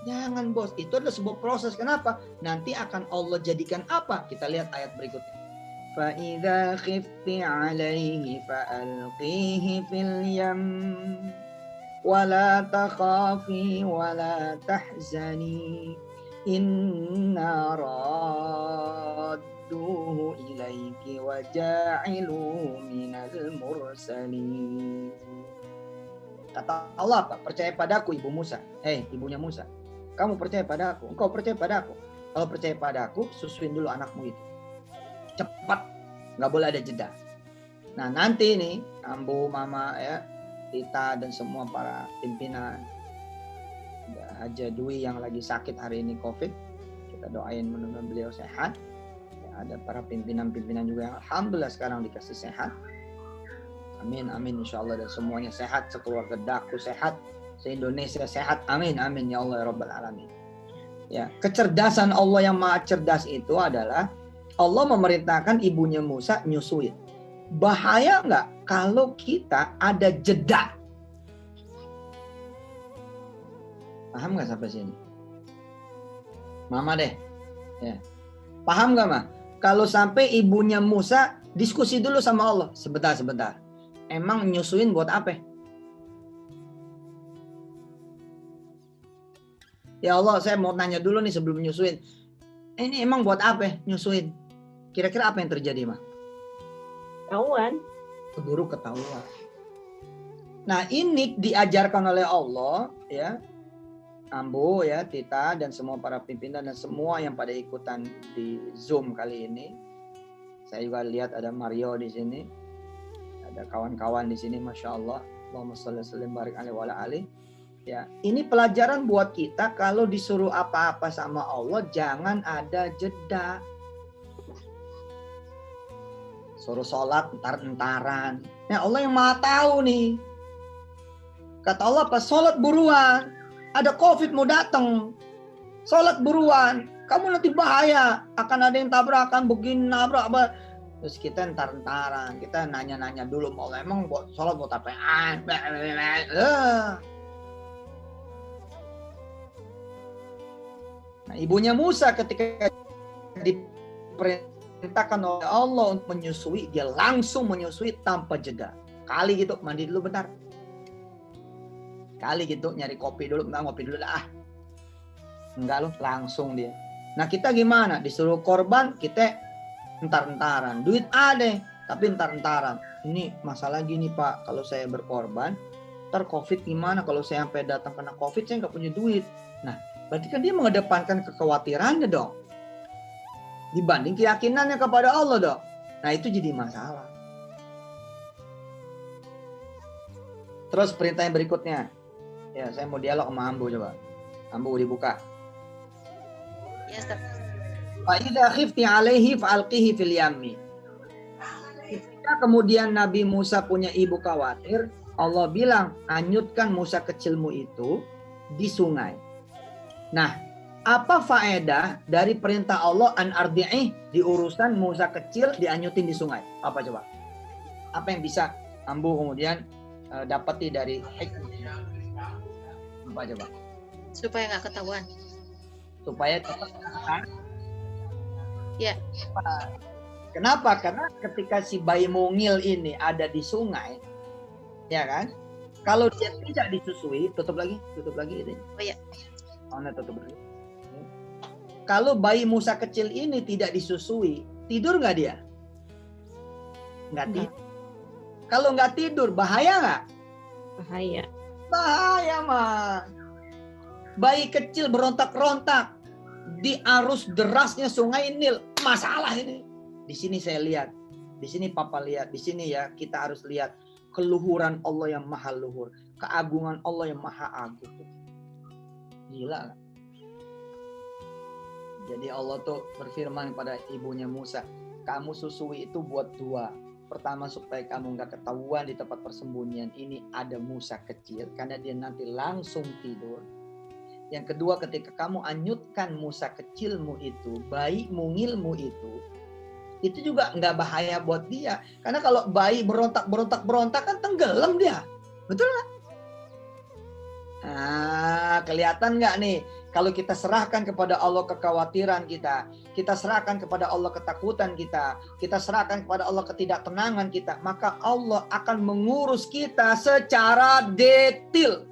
Jangan bos, itu adalah sebuah proses. Kenapa? Nanti akan Allah jadikan apa? Kita lihat ayat berikutnya. فَإِذَا خِفْتِ عَلَيْهِ فَأَلْقِيهِ فِي الْيَمِّ وَلَا تَخَافِي وَلَا تَحْزَنِي إِنَّا رَادُّوهُ إِلَيْكِ وَجَاعِلُوهُ مِنَ الْمُرْسَلِينَ. Kata Allah apa? Percaya padaku ibu Musa. Ibunya Musa. Kamu percaya padaku, engkau percaya padaku. Kalau percaya padaku, susuin dulu anakmu itu. Cepat, nggak boleh ada jeda. Nah nanti nih, Ambu, Mama, ya, Tita dan semua para pimpinan, Haja Dwi yang lagi sakit hari ini COVID, kita doain mudah-mudahan beliau sehat. Ya, ada para pimpinan-pimpinan juga yang alhamdulillah sekarang dikasih sehat. Amin, amin insya Allah, dan semuanya sehat, sekeluarga Daku sehat, se-Indonesia sehat. Amin, amin ya Allah ya Rabbal Alamin. Ya, kecerdasan Allah yang maha cerdas itu adalah Allah memerintahkan ibunya Musa nyusuin. Bahaya nggak kalau kita ada jeda? Paham nggak sampai sini? Mama deh, ya. Paham nggak mah? Kalau sampai ibunya Musa diskusi dulu sama Allah, sebentar. Emang nyusuin buat apa? Ya Allah, saya mau nanya dulu nih sebelum nyusuin. Ini emang buat apa nyusuin? Kira-kira apa yang terjadi, mah? Ketahuan. Keburu ketahuan. Nah, ini diajarkan oleh Allah, ya. Ambo ya, Tita dan semua para pimpinan dan semua yang pada ikutan di Zoom kali ini. Saya juga lihat ada Mario di sini. Ada kawan-kawan di sini, Masya Allah. Allahumma sholli wa sallim barik alaihi wa ala alihi. Ya, ini pelajaran buat kita kalau disuruh apa-apa sama Allah jangan ada jeda. Suruh sholat entar-entaran. Ya Allah yang maha tahu nih. Kata Allah pas sholat buruan. Ada COVID mau datang. Sholat buruan. Kamu nanti bahaya. Akan ada yang tabrakan, begini nabrak. Terus kita entar-entaran. Kita nanya-nanya dulu. Allah emang buat sholat buat apaan? Nah, ibunya Musa ketika diperintahkan oleh Allah untuk menyusui, dia langsung menyusui tanpa jeda. Kali gitu, mandi dulu bentar. Kali gitu, nyari kopi dulu, bentar ngopi dulu dah. Enggak loh, langsung dia. Nah kita gimana? Disuruh korban, kita entar-entaran. Duit ada, tapi entar-entaran. Ini masalah gini Pak, kalau saya berkorban, ntar COVID gimana? Kalau saya sampai datang kena COVID, saya nggak punya duit. Nah, berarti kan dia mengedepankan kekhawatirannya dong. Dibanding keyakinannya kepada Allah dong. Nah itu jadi masalah. Terus perintah yang berikutnya. Ya saya mau dialog sama Ambu coba. Ambu dibuka. Ya, Ustaz. Fa idza khifti alaihi fa'alqihi fil yammi. Ketika kemudian Nabi Musa punya ibu khawatir, Allah bilang, anyutkan Musa kecilmu itu di sungai. Nah, apa faedah dari perintah Allah an ardi'ih di urusan Musa kecil dianyutin di sungai? Apa coba? Apa yang bisa Ambu kemudian dapati dari hikmah? Apa coba? Supaya nggak ketahuan. Supaya tetap kan? Ya. Kenapa? Karena ketika si bayi mungil ini ada di sungai, ya kan? Kalau dia tidak disusui, tutup lagi ini. Oh ya. Tutup lagi. Kalau bayi Musa kecil ini tidak disusui, tidur nggak dia? Nggak tidur. Kalau nggak tidur, bahaya nggak? Bahaya. Bahaya mah. Bayi kecil berontak-rontak di arus derasnya sungai Nil. Masalah ini. Di sini saya lihat. Di sini Papa lihat. Di sini ya kita harus lihat keluhuran Allah yang maha luhur. Keagungan Allah yang maha agung. Gila. Jadi Allah tuh berfirman pada ibunya Musa. Kamu susui itu buat dua. Pertama supaya kamu nggak ketahuan di tempat persembunyian ini ada Musa kecil. Karena dia nanti langsung tidur. Yang kedua ketika kamu anyutkan Musa kecilmu itu, bayi mungilmu itu juga nggak bahaya buat dia. Karena kalau bayi berontak kan tenggelam dia. Betul nggak? Nah, kelihatan nggak nih? Kalau kita serahkan kepada Allah kekhawatiran kita serahkan kepada Allah ketakutan kita serahkan kepada Allah ketidaktenangan kita, maka Allah akan mengurus kita secara detail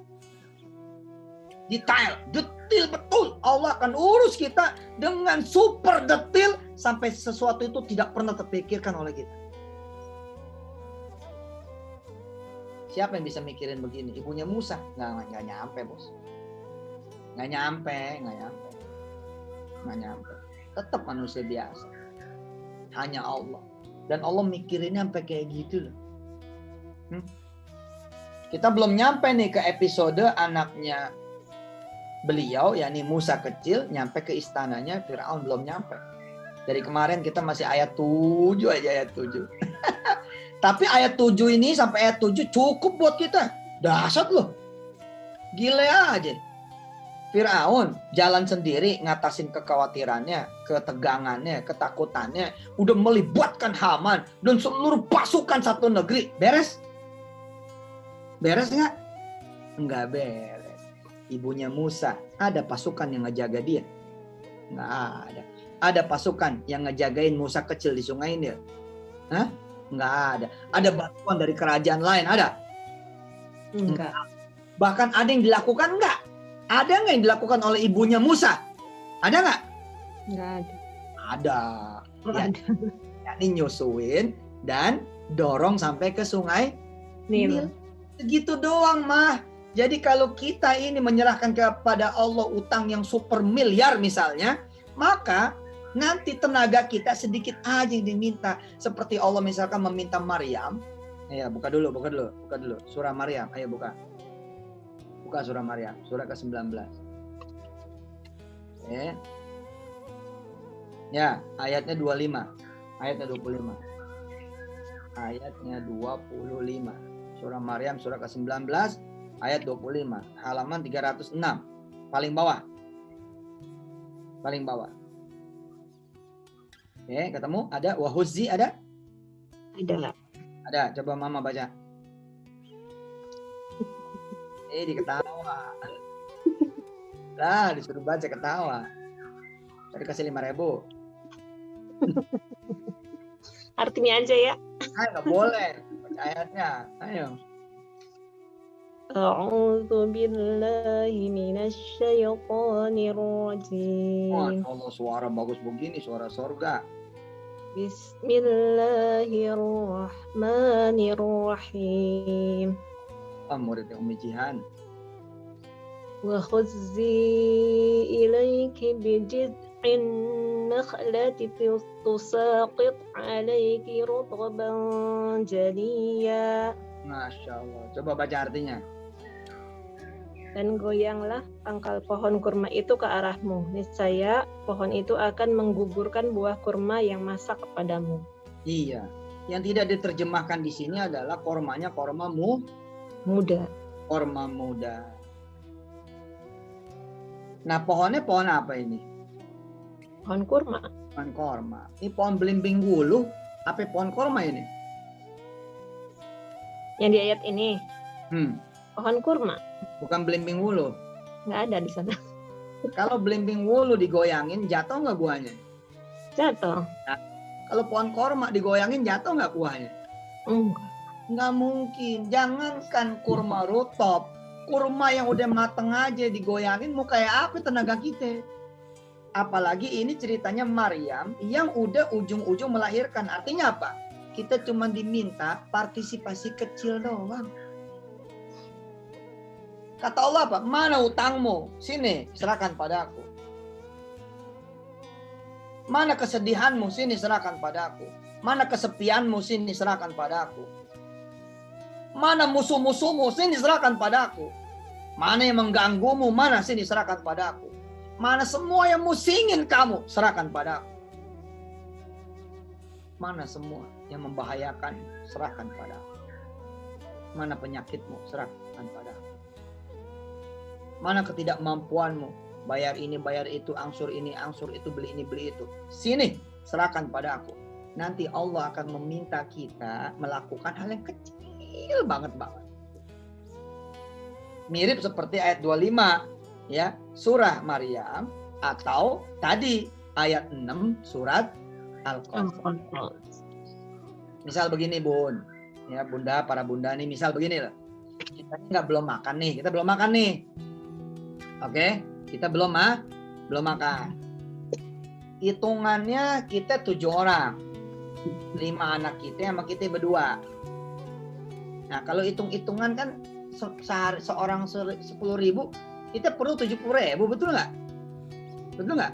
betul. Allah akan urus kita dengan super detail sampai sesuatu itu tidak pernah terpikirkan oleh kita. Siapa yang bisa mikirin begini? Ibunya Musa nggak nyampe bos, nggak nyampe. Tetap manusia biasa, hanya Allah. Dan Allah mikirinnya sampai kayak gitu loh. Kita belum nyampe nih ke episode anaknya beliau, yakni Musa kecil, nyampe ke istananya Firaun, belum nyampe. Dari kemarin kita masih ayat 7 aja, ayat 7. Tapi ayat 7 ini sampai ayat 7 cukup buat kita. Dahsyat loh. Gile aja. Firaun jalan sendiri ngatasin kekhawatirannya, ketegangannya, ketakutannya. Udah melibatkan Haman dan seluruh pasukan satu negeri. Beres? Beres nggak? Nggak beres. Ibunya Musa, ada pasukan yang ngejaga dia? Nggak ada. Ada pasukan yang ngejagain Musa kecil di sungai Nil? Hah? Nggak ada. Ada bantuan dari kerajaan lain? Ada? Enggak. Bahkan ada yang dilakukan nggak? Ada nggak yang dilakukan oleh ibunya Musa? Ada nggak? Enggak ada. Ada. Ya, Ada. yakni nyusuin dan dorong sampai ke sungai Nil. Segitu doang mah. Jadi kalau kita ini menyerahkan kepada Allah utang yang super miliar misalnya, maka nanti tenaga kita sedikit aja yang diminta. Seperti Allah misalkan meminta Maryam. Ya, buka dulu. Surah Maryam, ayo buka. Buka surah Maryam, surah ke-19. Ya, ayatnya 25. Ayatnya 25. Ayatnya 25. Surah Maryam, surah ke-19, ayat 25. Halaman 306. Paling bawah. Paling bawah. Ketemu? Ada? Wahuzzi ada? Ada. Ada, coba mama baca. Diketawa. Lah, disuruh baca ketawa. Tadi kasih 5.000. Artinya aja ya. Nggak boleh. Baca ayatnya. Ayo. A'udzu billahi minasy syaithanir rajim. Allah, suara bagus begini, suara surga. Bismillahirrahmanirrahim. Muridnya Umi Jihan. Wa khuzzi ilayki bijid'in nakhlati tusaqit alayki rutban janiya. Masya Allah. Coba baca artinya. Dan goyanglah pangkal pohon kurma itu ke arahmu. Niscaya pohon itu akan menggugurkan buah kurma yang masak kepadamu. Iya. Yang tidak diterjemahkan di sini adalah kormanya korma Muda. Korma muda. Nah, pohonnya pohon apa ini? Pohon kurma. Pohon korma. Ini pohon belimbing wuluh. Apa pohon korma ini? Yang di ayat ini. Pohon kurma. Bukan belimbing wuluh. Nggak ada di sana. Kalau belimbing wuluh digoyangin, jatuh nggak buahnya? Jatuh. Nah, kalau pohon korma digoyangin, jatuh nggak buahnya? Enggak. Nggak mungkin. Jangankan kurma rutop, kurma yang udah mateng aja digoyangin, mau kayak apa tenaga kita? Apalagi ini ceritanya Maryam yang udah ujung-ujung melahirkan. Artinya apa? Kita cuma diminta partisipasi kecil doang. Kata Allah apa? Mana utangmu? Sini, serahkan padaku. Mana kesedihanmu? Sini, serahkan padaku. Mana kesepianmu? Sini, serahkan padaku. Mana musuh-musuhmu? Sini, serahkan padaku. Mana yang mengganggumu? Mana? Sini, serahkan padaku. Mana semua yang musingin kamu? Serahkan padaku. Mana semua yang membahayakan? Serahkan padaku. Mana penyakitmu? Serahkan padaku. Mana ketidakmampuanmu? Bayar ini, bayar itu, angsur ini, angsur itu, beli ini, beli itu. Sini, serahkan padaku. Nanti Allah akan meminta kita melakukan hal yang kecil banget. Mirip seperti ayat 25 ya, surah Maryam, atau tadi ayat 6 surat Al-Qasas. Misal begini Bun, ya Bunda, para Bunda nih, misal begini loh. Kita belum makan nih. Oke, kita belum makan. Hitungannya kita 7 orang. 5 anak kita sama kita berdua. Nah, kalau hitung-hitungan kan seorang 10.000, kita perlu 70.000, betul nggak? Betul nggak?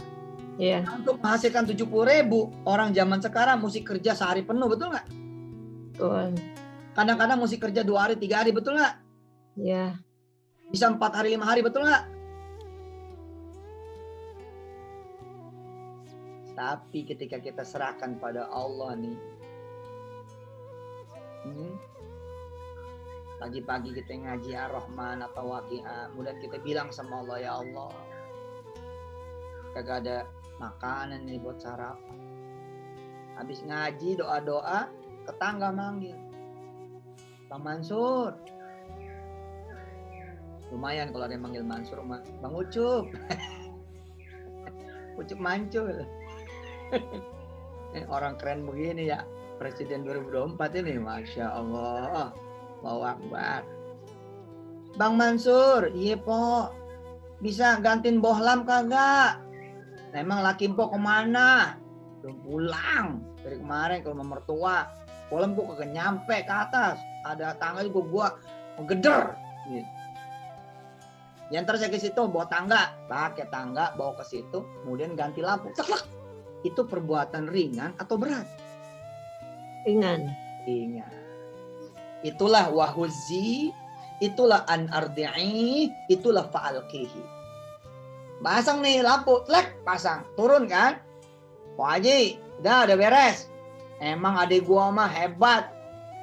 Iya. Untuk menghasilkan 70.000, orang zaman sekarang mesti kerja sehari penuh, betul nggak? Betul. Kadang-kadang mesti kerja 2 hari, 3 hari, betul nggak? Iya. Bisa 4 hari, 5 hari, betul nggak? Tapi ketika kita serahkan pada Allah nih, Pagi-pagi kita ngaji Ar-Rahman atau Waqiah, kemudian kita bilang sama Allah, ya Allah, kagak ada makanan nih buat sarapan. Habis ngaji doa-doa, tetangga manggil, Bang Mansur. Lumayan kalau ada yang manggil Mansur, Bang Ucup. Ucup Mancul. Orang keren begini ya, Presiden 2024 ini, Masya Allah. Allahu Akbar. Bang Mansur, iya po, bisa gantiin bohlam kagak? Nah, emang laki po kemana? Belum pulang dari kemarin ke rumah mertua. Bohlam gua kagak nyampe ke atas. Ada tangga juga gua ngegeder. Gitu. Ya ntar saya ke situ bawa tangga, pakai tangga bawa ke situ, kemudian ganti lampu. Ceklek. Itu perbuatan ringan atau berat? Ringan. Ringan. Itulah wahuzi, itulah an ardi'i, itulah fa'alqihi. Pasang nih lampu, tlek, pasang, turun kan? Pak Haji, udah beres. Emang adik gua mah hebat,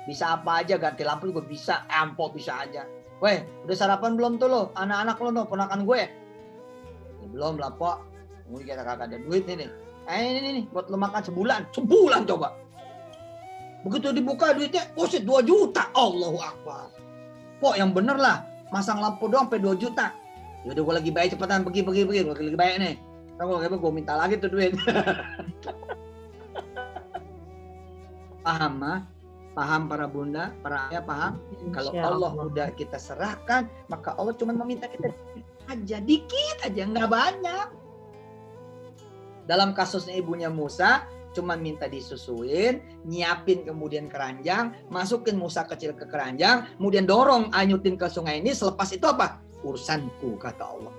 bisa apa aja, ganti lampu juga bisa, empok bisa aja. Weh, udah sarapan belum tuh lo? Anak-anak lo no, ponakan gue. Ya, belum lah Pak. Mungkin kita kagak ada duit nih. Ini buat lo makan sebulan coba. Begitu dibuka duitnya, buset 2 juta. Allahu Akbar. Pok yang bener lah, masang lampu doang sampai 2 juta. Yaudah gue lagi baik cepetan pergi. Gue lagi baik nih. Kalau gue minta lagi tuh duit. Paham mah? Paham para bunda, para ayah paham? Kalau Allah udah kita serahkan, maka Allah cuma meminta kita aja, dikit aja, nggak banyak. Dalam kasusnya ibunya Musa, cuma minta disusuin, nyiapin kemudian keranjang, masukin Musa kecil ke keranjang, kemudian dorong anyutin ke sungai ini, selepas itu apa? Urusanku, kata Allah.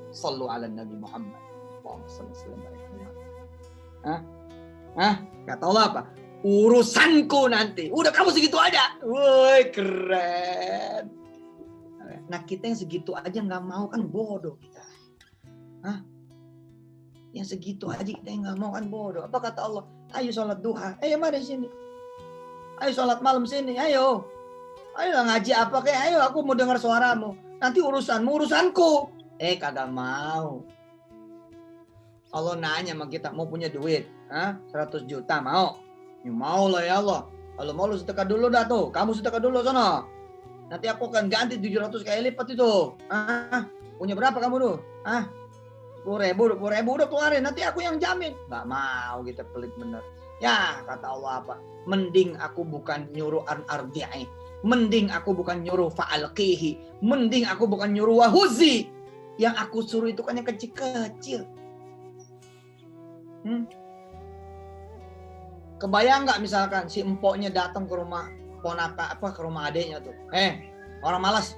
Sallu ala Nabi Muhammad. Kata Allah apa? Urusanku nanti. Udah kamu segitu aja. Woi, keren. Nah kita yang segitu aja nggak mau kan bodoh kita. Yang segitu aja kita yang nggak mau kan bodoh. Apa kata Allah? Ayo sholat duha. Ayo mari sini. Ayo sholat malam sini. Ayo ngaji apa kayak. Ayo aku mau dengar suaramu. Nanti urusanmu urusanku. Kagak mau. Allah nanya sama kita, mau punya duit 100 juta mau? Ya mau lah ya Allah. Kalau mau lu sedekah dulu dah tuh. Kamu sedekah dulu sana. Nanti aku akan ganti 700 kali lipat itu. Punya berapa kamu tuh? 10.000 udah keluarin. Nanti aku yang jamin. Gak mau, kita pelit bener. Ya kata Allah apa? Mending aku bukan nyuruh an-ardi'i. Mending aku bukan nyuruh fa'alqihi. Mending aku bukan nyuruh wahuzi. Yang aku suruh itu kan yang kecil-kecil. Kebayang nggak misalkan si empoknya datang ke rumah ke rumah adeknya tuh. Orang malas.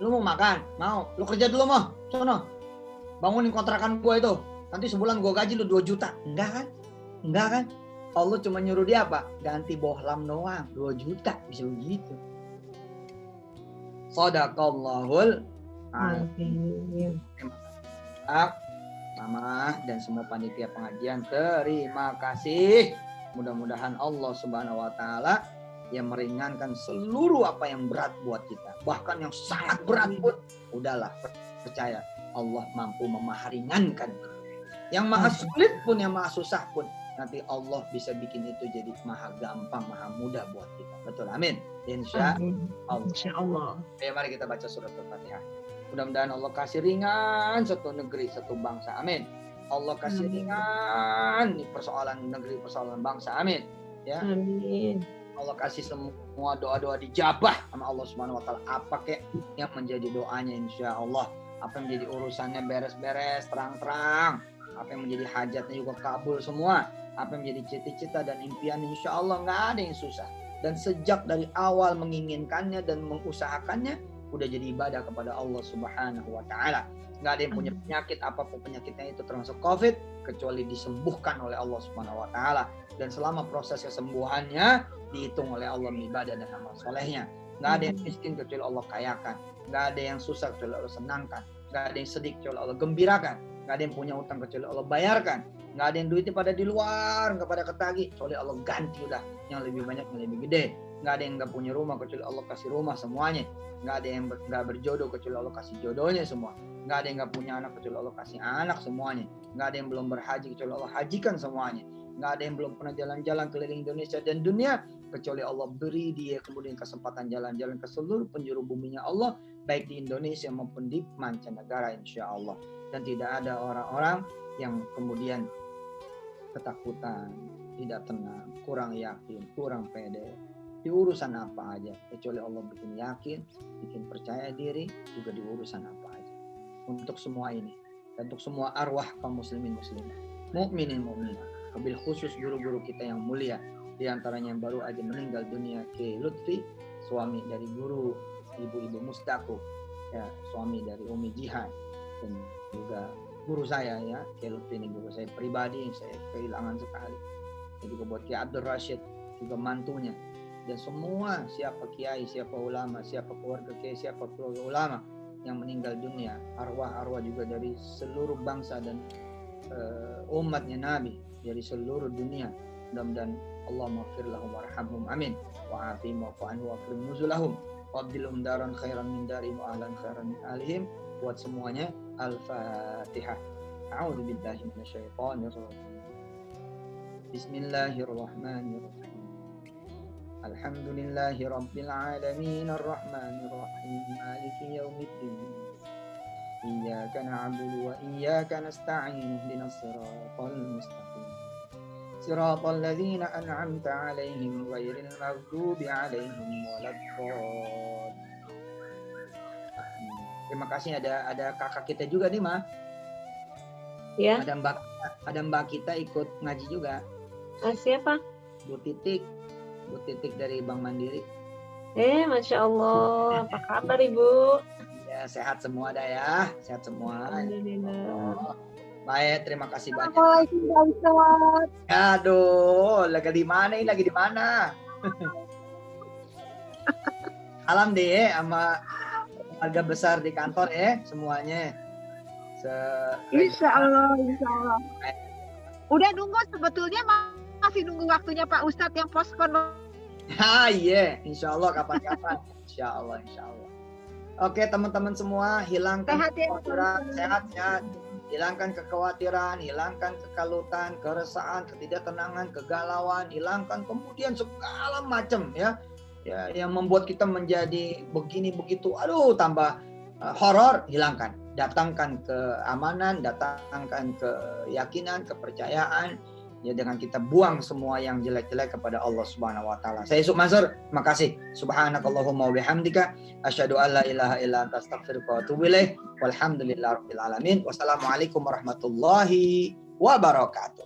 Lu mau makan? Mau. Lu kerja dulu mah. Sono. Bangunin kontrakan gue itu. Nanti sebulan gue gaji lu 2 juta. Enggak kan? Allah cuma nyuruh dia apa? Ganti bohlam doang. 2 juta. Bisa begitu. Shadaqallahul azim. Mama dan semua panitia pengajian, terima kasih. Mudah-mudahan Allah Subhanahu wa taala yang meringankan seluruh apa yang berat buat kita. Bahkan yang sangat berat pun udahlah, percaya Allah mampu memaringankan. Yang maha sulit pun, yang maha susah pun, nanti Allah bisa bikin itu jadi maha gampang, maha mudah buat kita. Betul, amin. Insya Allah. Oke, mari kita baca surat Al-Fatihah. Mudah-mudahan Allah kasih ringan satu negeri, satu bangsa. Amin. Allah kasih ringan nih persoalan negeri, persoalan bangsa. Amin. Ya. Amin. Allah kasih semua doa-doa dijabah sama Allah Subhanahu wa taala. Apa kek yang menjadi doanya insya Allah. Apa yang menjadi urusannya beres-beres, terang-terang. Apa yang menjadi hajatnya juga kabul semua. Apa yang menjadi cita-cita dan impian insya Allah nggak ada yang susah. Dan sejak dari awal menginginkannya dan mengusahakannya, udah jadi ibadah kepada Allah Subhanahu wa taala. Enggak ada yang punya penyakit, apapun penyakitnya itu termasuk Covid, kecuali disembuhkan oleh Allah Subhanahu wa taala. Dan selama proses kesembuhannya dihitung oleh Allah ibadah dan amal solehnya. Enggak ada yang miskin kecuali Allah kayakan. Enggak ada yang susah kecuali Allah senangkan. Enggak ada yang sedih kecuali Allah gembirakan. Enggak ada yang punya utang kecuali Allah bayarkan. Nggak ada yang duitnya pada di luar, nggak pada ketagih, kecuali Allah ganti udah yang lebih banyak, yang lebih gede. Nggak ada yang nggak punya rumah, kecuali Allah kasih rumah semuanya. Nggak ada yang nggak berjodoh, kecuali Allah kasih jodohnya semua. Nggak ada yang nggak punya anak, kecuali Allah kasih anak semuanya. Nggak ada yang belum berhaji, kecuali Allah hajikan semuanya. Nggak ada yang belum pernah jalan-jalan keliling Indonesia dan dunia, kecuali Allah beri dia kemudian kesempatan jalan-jalan ke seluruh penjuru buminya Allah, baik di Indonesia maupun di mancanegara, insya Allah. Dan tidak ada orang-orang yang kemudian ketakutan, tidak tenang, kurang yakin, kurang pede di urusan apa aja, kecuali Allah bikin yakin, bikin percaya diri juga di urusan apa aja. Untuk semua ini dan untuk semua arwah kaum muslimin muslimah, mukminin mukminah, wabil khusus guru-guru kita yang mulia, di antaranya yang baru aja meninggal dunia, Ki Lutfi, suami dari guru ibu-ibu Mustaku, ya, suami dari Umi Jihan, dan juga guru saya, ya, Ki Lutfi ini guru saya pribadi yang saya kehilangan sekali. Dan juga buat Ki Abdul Rashid, juga mantunya, dan semua siapa kiai, siapa ulama, siapa keluarga kiai, siapa keluarga ulama yang meninggal dunia, arwah-arwah juga dari seluruh bangsa dan umatnya Nabi dari seluruh dunia. Mudah-mudahan Allah maghfir lahum warhamhum, amin, wa afihim wa'fu anhum wa akrim nuzulahum wa abdilhum daran khairan min darihim wa ahlan khairan min ahlihim. Buat semuanya Al-Fatihah. A'udzu billahi minasyaitonir rajim. Bismillahirrahmanirrahim. Alhamdulillahi rabbil alamin arrahmanir rahim maliki yaumiddin. Iyyaka na'budu wa iyyaka nasta'in ihdinas siratal mustaqim. Siratal ladzina an'amta 'alaihim ghairil maghdubi 'alaihim waladdallin. Terima kasih, ada kakak kita juga nih, Ma. Ya. Ada mbak kita ikut ngaji juga. Siapa? Bu Titik dari Bank Mandiri. Masya Allah. Apa kabar Ibu? Ya, sehat semua dah ya. Sehat semua. Alhamdulillah. Baik, terima kasih banyak. Waalaikumsalam. Aduh, lagi di mana ini? Lagi di mana? Salam deh sama keluarga besar di kantor ya, semuanya. Insya Allah. Udah nunggu, sebetulnya masih nunggu waktunya Pak Ustadz yang pospon. Iya, insya Allah kapan-kapan. Insya Allah. Oke, teman-teman semua, hilangkan Sehat ya, kekhawatiran, sehat. Hilangkan kekhawatiran, hilangkan kekalutan, keresahan, ketidaktenangan, kegalauan, hilangkan kemudian segala macam ya yang membuat kita menjadi begini begitu, aduh tambah horor, hilangkan. Datangkan keamanan, datangkan keyakinan, kepercayaan, ya, dengan kita buang semua yang jelek-jelek kepada Allah Subhanahu wa taala. Saya Yusuf Mansur, makasih. Subhanakallahumma wa bihamdika asyhadu an la ilaha illa anta astaghfiruka wa atubu ilaik. Walhamdulillahirabbil alamin. Wassalamualaikum warahmatullahi wabarakatuh.